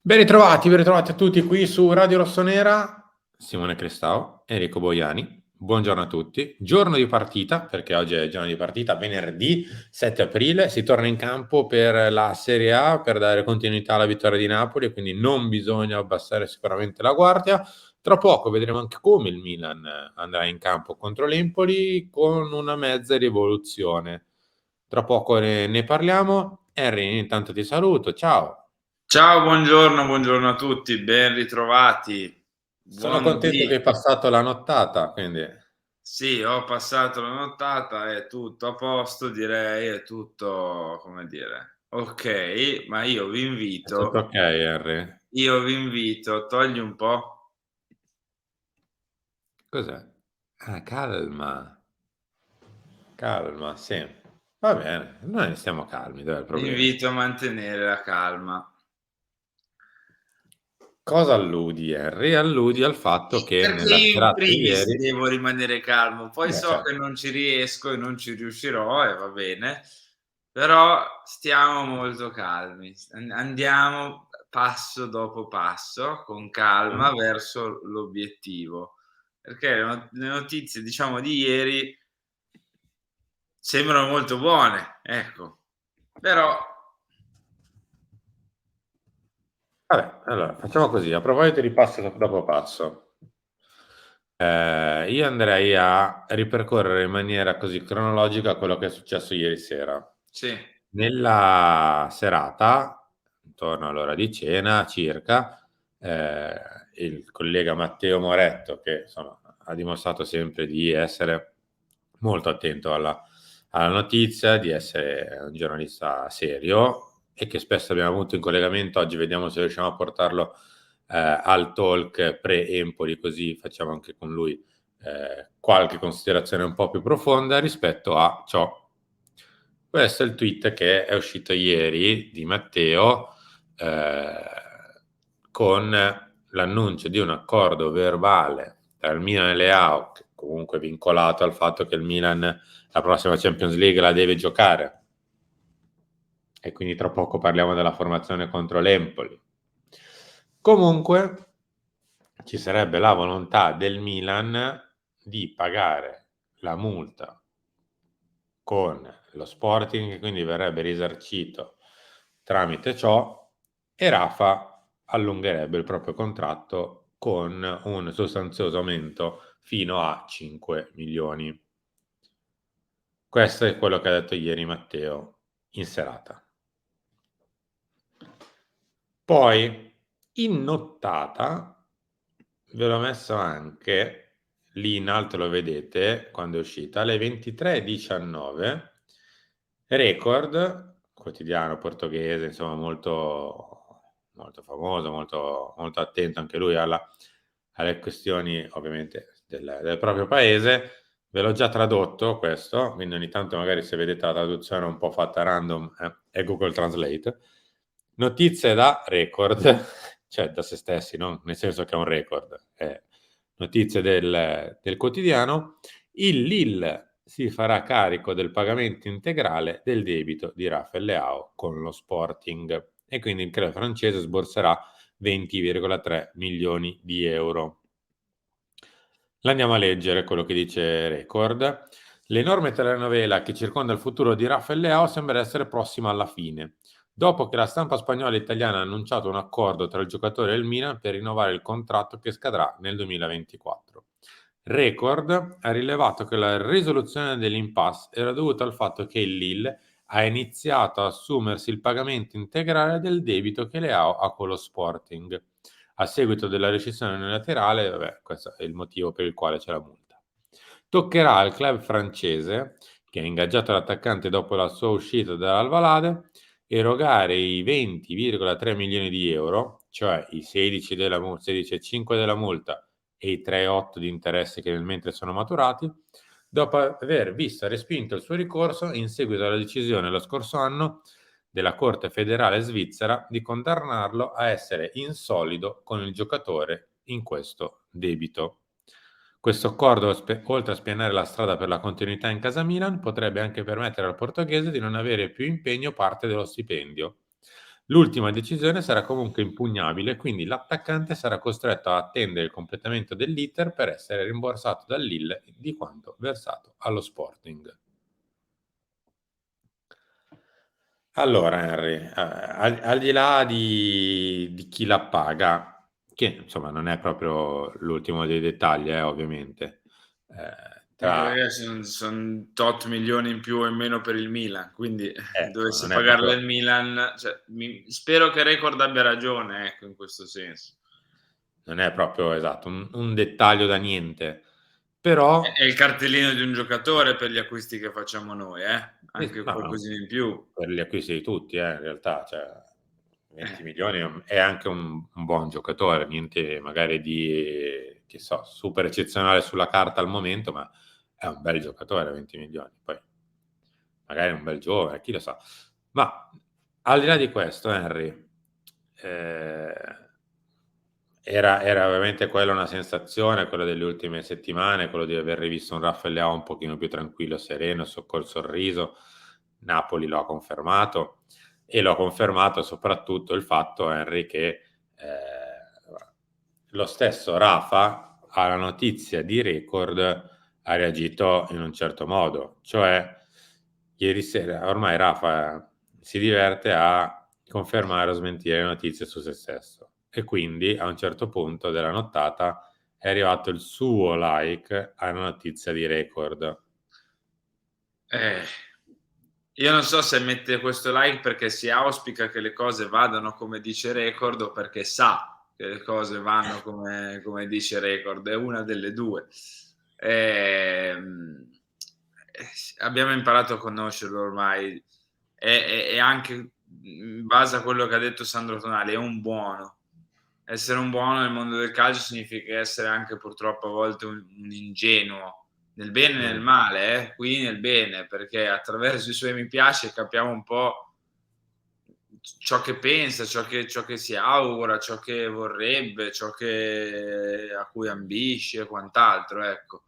Ben ritrovati a tutti qui su Radio Rossonera. Simone Crestao, Enrico Boiani. Buongiorno a tutti. Giorno di partita, perché oggi è giorno di partita, venerdì 7 aprile. Si torna in campo per la Serie A, per dare continuità alla vittoria di Napoli, quindi non bisogna abbassare sicuramente la guardia. Tra poco vedremo anche come il Milan andrà in campo contro l'Empoli con una mezza rivoluzione. Tra poco ne parliamo. Henry, intanto ti saluto. Ciao. Ciao, buongiorno a tutti, ben ritrovati. Sono contento che hai Buondì. passato la nottata, quindi Sì, ho passato la nottata, è tutto a posto, direi, è tutto, come dire, okay, ma è tutto ok, Henry? togli un po'. Cos'è? Ah, calma, calma, sì. Va bene, noi stiamo calmi, dov'è il Vi problema? invito a mantenere la calma. Cosa alludi, Henry? Alludi al fatto che Perché nella io in serata di primis ieri devo rimanere calmo, poi so che certo. non ci riesco e non ci riuscirò e va bene, però stiamo molto calmi, andiamo passo dopo passo, con calma, Mh. verso l'obiettivo, perché le notizie, diciamo, di ieri sembrano molto buone, ecco, però Vabbè, allora facciamo così, a proposito di passo dopo passo, io andrei a ripercorrere in maniera così cronologica quello che è successo ieri sera. sì, Nella serata, intorno all'ora di cena circa, ehm, il collega Matteo Moretto, che insomma ha dimostrato sempre di essere molto attento alla notizia, di essere un giornalista serio e che spesso abbiamo avuto in collegamento. Oggi vediamo se riusciamo a portarlo, al talk pre-Empoli, così facciamo anche con lui, qualche considerazione un po' più profonda rispetto a ciò. Questo è il tweet che è uscito ieri di Matteo, con l'annuncio di un accordo verbale tra il Milan e Leao, che comunque è vincolato al fatto che il Milan la prossima Champions League la deve giocare e quindi tra poco parliamo della formazione contro l'Empoli. Comunque ci sarebbe la volontà del Milan di pagare la multa con lo Sporting, quindi verrebbe risarcito tramite ciò, e Rafa allungherebbe il proprio contratto con un sostanzioso aumento fino a 5 milioni. Questo è quello che ha detto ieri Matteo in serata. Poi in nottata ve l'ho messo anche lì in alto, lo vedete quando è uscita alle 23:19. Record, quotidiano portoghese, insomma molto famoso, molto attento anche lui alle questioni ovviamente del proprio paese. Ve l'ho già tradotto questo, quindi ogni tanto magari se vedete la traduzione un po' fatta random è Google Translate. Notizie da Record, cioè da se stessi, no? Nel senso che è un record, notizie del quotidiano. Il Lille si farà carico del pagamento integrale del debito di Rafael Leao con lo Sporting e quindi il club francese sborserà 20,3 milioni di euro. L'andiamo a leggere quello che dice Record. L'enorme telenovela che circonda il futuro di Rafael Leao sembra essere prossima alla fine, dopo che la stampa spagnola e italiana ha annunciato un accordo tra il giocatore e il Milan per rinnovare il contratto che scadrà nel 2024. Record ha rilevato che la risoluzione dell'impasse era dovuta al fatto che il Lille ha iniziato a assumersi il pagamento integrale del debito che Leao ha con lo Sporting. A seguito della rescissione unilaterale, vabbè, questo è il motivo per il quale c'è la multa. Toccherà al club francese, che ha ingaggiato l'attaccante dopo la sua uscita dall'Alvalade, erogare i 20,3 milioni di euro, cioè i 16 della 16,5 della multa e i 3,8 di interessi che nel mentre sono maturati, dopo aver visto respinto il suo ricorso in seguito alla decisione lo scorso anno della Corte federale svizzera di condannarlo a essere insolido con il giocatore in questo debito. Questo accordo, oltre a spianare la strada per la continuità in casa Milan, potrebbe anche permettere al portoghese di non avere più impegno parte dello stipendio. L'ultima decisione sarà comunque impugnabile, quindi l'attaccante sarà costretto a attendere il completamento dell'iter per essere rimborsato dal Lille di quanto versato allo Sporting. Allora Henry, al di là di chi la paga, che insomma non è proprio l'ultimo dei dettagli, ovviamente, Anche tra perché son tot milioni in più o in meno per il Milan, quindi ecco, dovesse non è pagarla proprio il Milan, cioè spero che Record abbia ragione, ecco, in questo senso. non è proprio esatto, un dettaglio da niente, però È il cartellino di un giocatore per gli acquisti che facciamo noi, sì, anche ma qualcosina in più. per gli acquisti di tutti, in realtà, cioè Eh. 20 milioni è anche un buon giocatore, niente magari di, che so, super eccezionale sulla carta al momento, ma è un bel giocatore, 20 milioni. Poi magari è un bel giovane, chi lo sa. Ma al di là di questo, Henry, eh, era ovviamente quella una sensazione, quella delle ultime settimane, quello di aver rivisto un Rafael Leao un pochino più tranquillo, sereno, col sorriso. Napoli lo ha confermato e lo ha confermato soprattutto il fatto, Henry, che lo stesso Rafa alla notizia di Record ha reagito in un certo modo, cioè ieri sera ormai Rafa si diverte a confermare o smentire le notizie su se stesso e quindi a un certo punto della nottata è arrivato il suo like alla notizia di Record. Eh, io non so se mette questo like perché si auspica che le cose vadano come dice Record o perché sa che le cose vanno come dice Record, è una delle 2. Abbiamo imparato a conoscerlo ormai e anche in base a quello che ha detto Sandro Tonali, è un buono. Essere un buono nel mondo del calcio significa essere anche purtroppo a volte un ingenuo, nel bene e nel Mm. male, qui nel bene, perché attraverso i suoi mi piace capiamo un po' ciò che pensa, ciò che si augura, ciò che vorrebbe, a cui ambisce e quant'altro, ecco.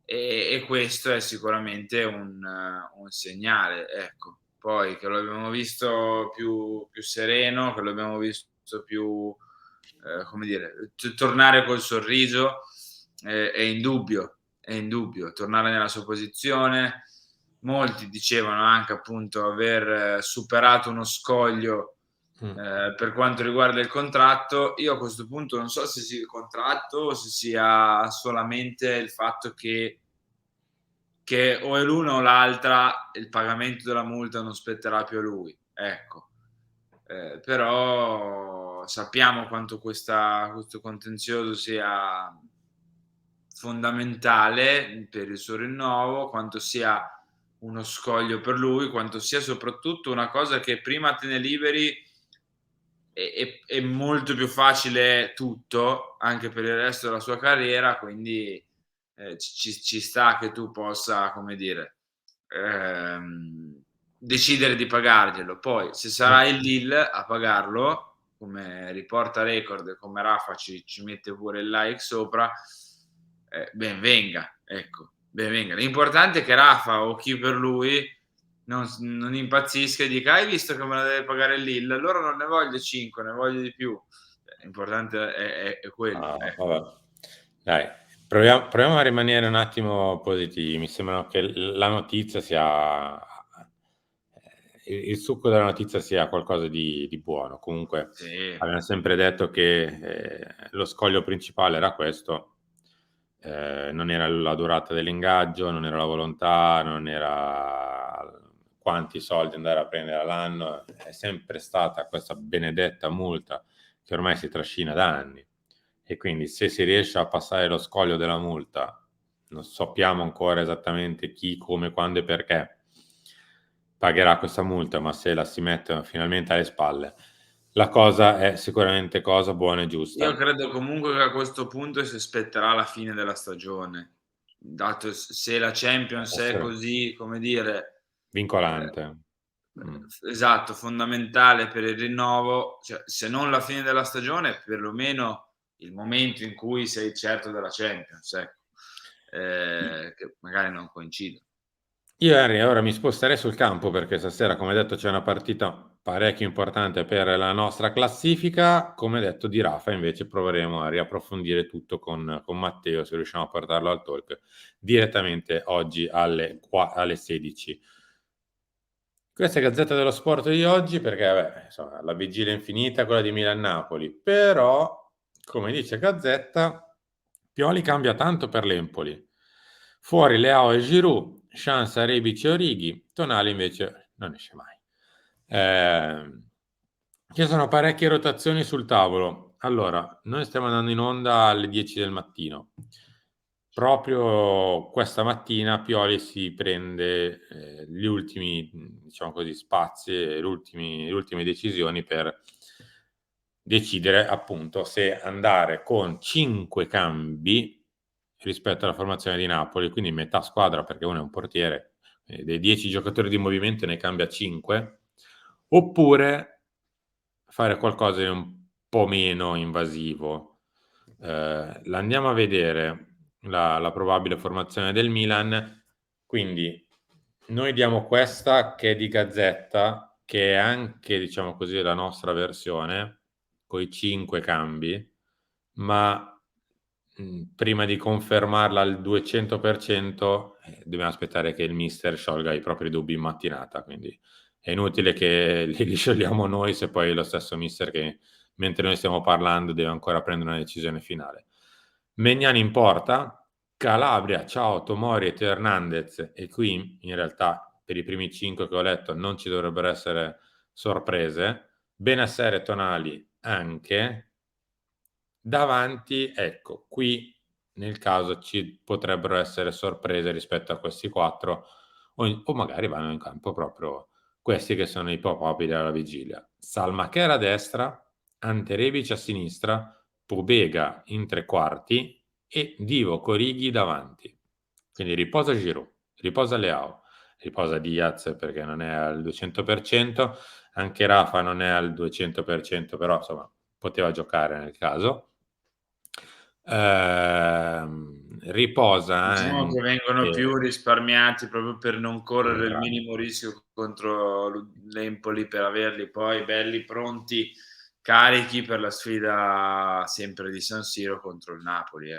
E questo è sicuramente un segnale, ecco. Poi che lo abbiamo visto più sereno, che lo abbiamo visto più, come dire, tornare col sorriso, è indubbio, è indubbio. Tornare nella sua posizione. Molti dicevano anche appunto aver superato uno scoglio Mm. per quanto riguarda il contratto. Io a questo punto non so se sia il contratto o se sia solamente il fatto che o è l'una o l'altra, il pagamento della multa non spetterà più a lui, ecco. Però sappiamo quanto questo contenzioso sia fondamentale per il suo rinnovo, quanto sia uno scoglio per lui, quanto sia soprattutto una cosa che prima te ne liberi è molto più facile tutto, anche per il resto della sua carriera, quindi ci sta che tu possa, come dire, decidere di pagarglielo. Poi, se sarà il Lille a pagarlo, come riporta Record e come Rafa ci mette pure il like sopra, ben venga, ecco, ben venga. L'importante è che Rafa o chi per lui non impazzisca e dica: hai visto che me la deve pagare il Lille? Allora non ne voglio 5, ne voglio di più. L'importante è quello, Ah, ecco. vabbè. Dai, proviamo a rimanere un attimo positivi. Mi sembra che la notizia sia, il succo della notizia sia qualcosa di buono. Comunque, Sì. abbiamo sempre detto che lo scoglio principale era questo. Non era la durata dell'ingaggio, non era la volontà, non era quanti soldi andare a prendere all'anno, è sempre stata questa benedetta multa che ormai si trascina da anni. E quindi se si riesce a passare lo scoglio della multa, non sappiamo ancora esattamente chi, come, quando e perché pagherà questa multa, ma se la si mette finalmente alle spalle, la cosa è sicuramente cosa buona e Io giusta. credo comunque che a questo punto si aspetterà la fine della stagione, dato se la Champions è Essere così, come dire, vincolante. Mm. esatto, fondamentale per il rinnovo, cioè se non la fine della stagione, perlomeno il momento in cui sei certo della Champions, ecco, che magari non coincide. Io Henry ora mi sposterei sul campo perché stasera, come detto, c'è una partita parecchio importante per la nostra classifica. Come detto di Rafa, invece proveremo a riapprofondire tutto con Matteo, se riusciamo a portarlo al talk direttamente oggi alle 16. Questa è Gazzetta dello Sport di oggi, perché vabbè, insomma, la vigilia infinita, quella di Milan-Napoli, però, come dice Gazzetta, Pioli cambia tanto per l'Empoli. Fuori Leao e Giroud, Scianza, Rebic e Orighi, Tonali invece non esce mai. Ci sono parecchie rotazioni sul tavolo. Allora, noi stiamo andando in onda alle 10 del mattino. Proprio questa mattina Pioli si prende gli ultimi, diciamo così, spazi e le ultime decisioni per decidere appunto se andare con 5 cambi rispetto alla formazione di Napoli, quindi metà squadra, perché uno è un portiere, dei 10 giocatori di movimento ne cambia 5, oppure fare qualcosa di un po' meno invasivo. L'andiamo a vedere la probabile formazione del Milan. Quindi noi diamo questa che è di Gazzetta, che è anche, diciamo così, la nostra versione, con i 5 cambi, ma prima di confermarla al 200%, dobbiamo aspettare che il mister sciolga i propri dubbi in mattinata, quindi è inutile che li sciogliamo noi se poi è lo stesso mister che, mentre noi stiamo parlando, deve ancora prendere una decisione finale. Maignan in porta, Calabria, ciao, Tomori e Teo Hernandez, e qui in realtà per i primi 5 che ho letto non ci dovrebbero essere sorprese. Benasser e Tonali anche. Davanti, ecco, qui nel caso ci potrebbero essere sorprese rispetto a questi 4, o magari vanno in campo proprio questi che sono i probabili alla vigilia. Salmacher a destra, Ante Rebic a sinistra, Pobega in tre quarti e Divock Origi davanti. Quindi riposa Giroud, riposa Leao, riposa Diaz perché non è al 200%, anche Rafa non è al 200%, però insomma poteva giocare nel caso. Riposa Diciamo che vengono più anche risparmiati proprio per non correre il esatto. minimo rischio contro l'Empoli, per averli poi belli pronti, carichi per la sfida sempre di San Siro contro il Napoli.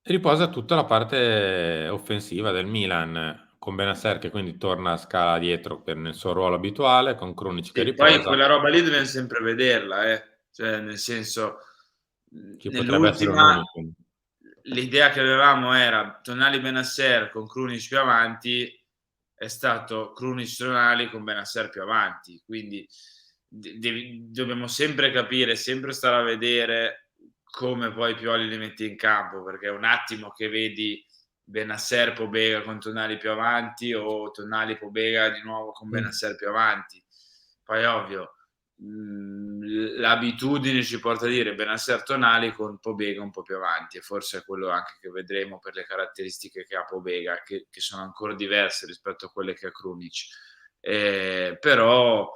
Riposa tutta la parte offensiva del Milan, con Benasser che quindi torna a scala dietro nel suo ruolo abituale, con Krunic che Sì, poi riposa. quella roba lì dobbiamo sempre vederla, cioè nel senso, Ci potrebbe essere un nell'ultima unicum. l'idea che avevamo era Tonali Benasser con Krunic più avanti, è stato Krunic Tonali con Benasser più avanti, quindi dobbiamo sempre capire, sempre stare a vedere come poi Pioli li mette in campo, perché è un attimo che vedi Benasser Pobega con Tonali più avanti o Tonali Pobega di nuovo con Benasser più avanti. Poi ovvio, l'abitudine ci porta a dire Benasser Tonali con Pobega un po' più avanti, e forse è quello anche che vedremo per le caratteristiche che ha Pobega, che sono ancora diverse rispetto a quelle che ha Krunic. Però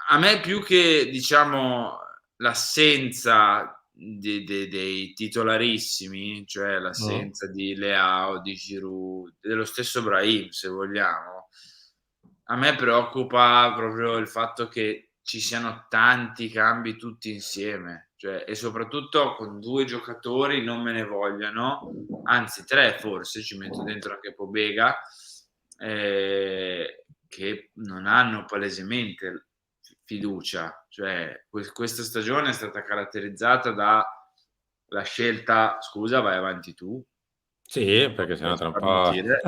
a me più che diciamo l'assenza dei titolarissimi, cioè l'assenza di Leao, di Giroud, dello stesso Brahim se vogliamo, a me preoccupa proprio il fatto che ci siano tanti cambi tutti insieme, cioè, e soprattutto con 2 giocatori non me ne vogliano, anzi 3 forse, ci metto dentro anche Pobega, che non hanno palesemente fiducia, cioè questa stagione è stata caratterizzata da la scelta, scusa, vai avanti tu. Sì, perché sennò tra un Fammi po'. dire.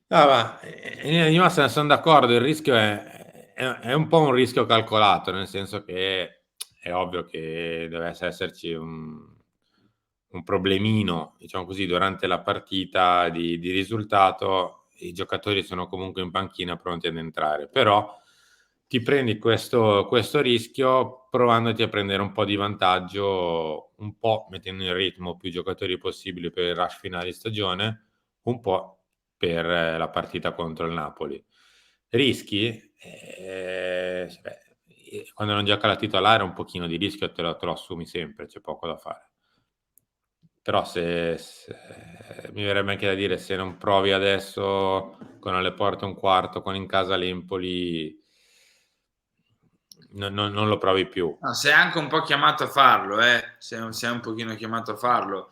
No, ma in linea di massima sono d'accordo, il rischio è un po' un rischio calcolato, nel senso che è ovvio che deve esserci un problemino, diciamo così, durante la partita di risultato. I giocatori sono comunque in panchina pronti ad entrare, però ti prendi questo rischio provandoti a prendere un po' di vantaggio, un po' mettendo in ritmo più giocatori possibili per il rush finale di stagione, un po' per la partita contro il Napoli. Rischi? Quando non gioca la titolare un pochino di rischio te lo assumi sempre, c'è poco da fare. però mi verrebbe anche da dire, se non provi adesso con alle porte un quarto, con in casa l'Empoli, non lo provi più. No, sei anche un po' chiamato a farlo, sei un pochino chiamato a farlo,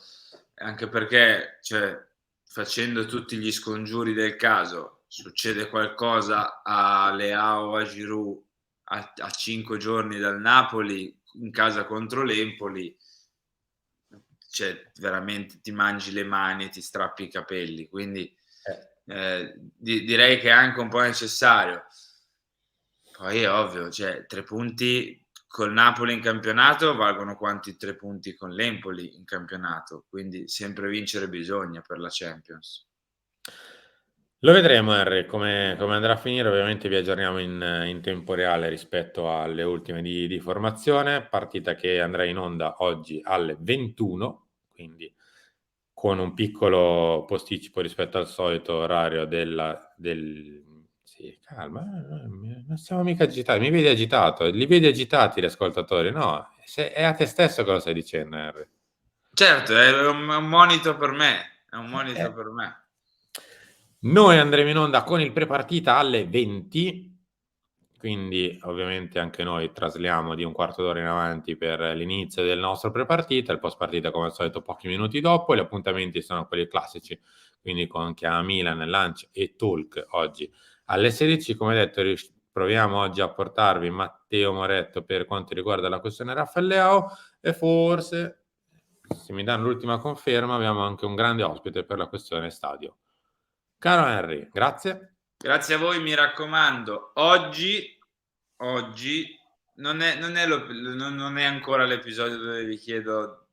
anche perché, cioè, facendo tutti gli scongiuri del caso, succede qualcosa a Leao o a Giroud a 5 giorni dal Napoli, in casa contro l'Empoli, cioè, veramente ti mangi le mani e ti strappi i capelli, quindi direi che è anche un po' necessario. Poi è ovvio, cioè 3 punti col Napoli in campionato valgono quanti 3 punti con l'Empoli in campionato, quindi sempre vincere bisogna per la Champions. Lo vedremo Henry, come andrà a finire. Ovviamente vi aggiorniamo in tempo reale rispetto alle ultime di formazione, partita che andrà in onda oggi alle 21, quindi con un piccolo posticipo rispetto al solito orario Sì, calma, non siamo mica agitati, mi vedi agitato, li vedi agitati gli ascoltatori? No, è a te stesso che lo stai dicendo, Henry. Certo, è un monito per me, è un Eh. monito per me. Noi andremo in onda con il prepartita alle 20, quindi ovviamente anche noi trasliamo di un quarto d'ora in avanti per l'inizio del nostro prepartita, il post partita come al solito pochi minuti dopo, gli appuntamenti sono quelli classici, quindi con Chiama Milan, Lunch e Talk oggi alle 16. Come detto, proviamo oggi a portarvi Matteo Moretto per quanto riguarda la questione Raffaele Leao, e forse, se mi danno l'ultima conferma, abbiamo anche un grande ospite per la questione stadio. Caro Henry, grazie. Grazie a voi, mi raccomando, oggi non è ancora l'episodio dove vi chiedo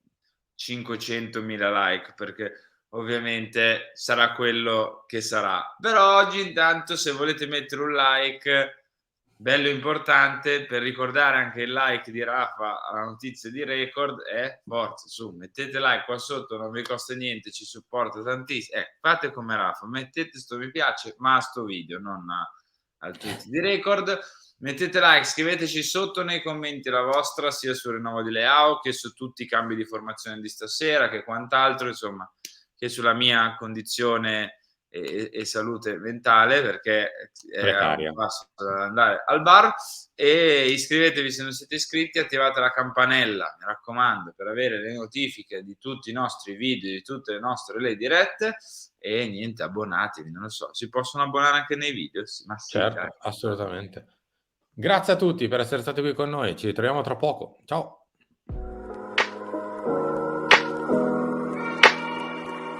500.000 like, perché ovviamente sarà quello che sarà. Però oggi intanto, se volete mettere un like bello importante per ricordare anche il like di Rafa alla notizia di record, forza, su, mettete like qua sotto, non vi costa niente, ci supporta tantissimo. Fate come Rafa, mettete sto mi piace, ma a sto video, non al tweet di record. Mettete like, scriveteci sotto nei commenti la vostra, sia sul rinnovo di Leao che su tutti i cambi di formazione di stasera, che quant'altro, insomma, che sulla mia condizione e salute mentale, perché è a un Precaria. passo da andare al bar. E iscrivetevi se non siete iscritti, attivate la campanella, mi raccomando, per avere le notifiche di tutti i nostri video, di tutte le nostre dirette. E niente, abbonatevi, non lo so, si possono abbonare anche nei video? Ma sì, dai. Certo, assolutamente. Grazie a tutti per essere stati qui con noi, ci ritroviamo tra poco. Ciao.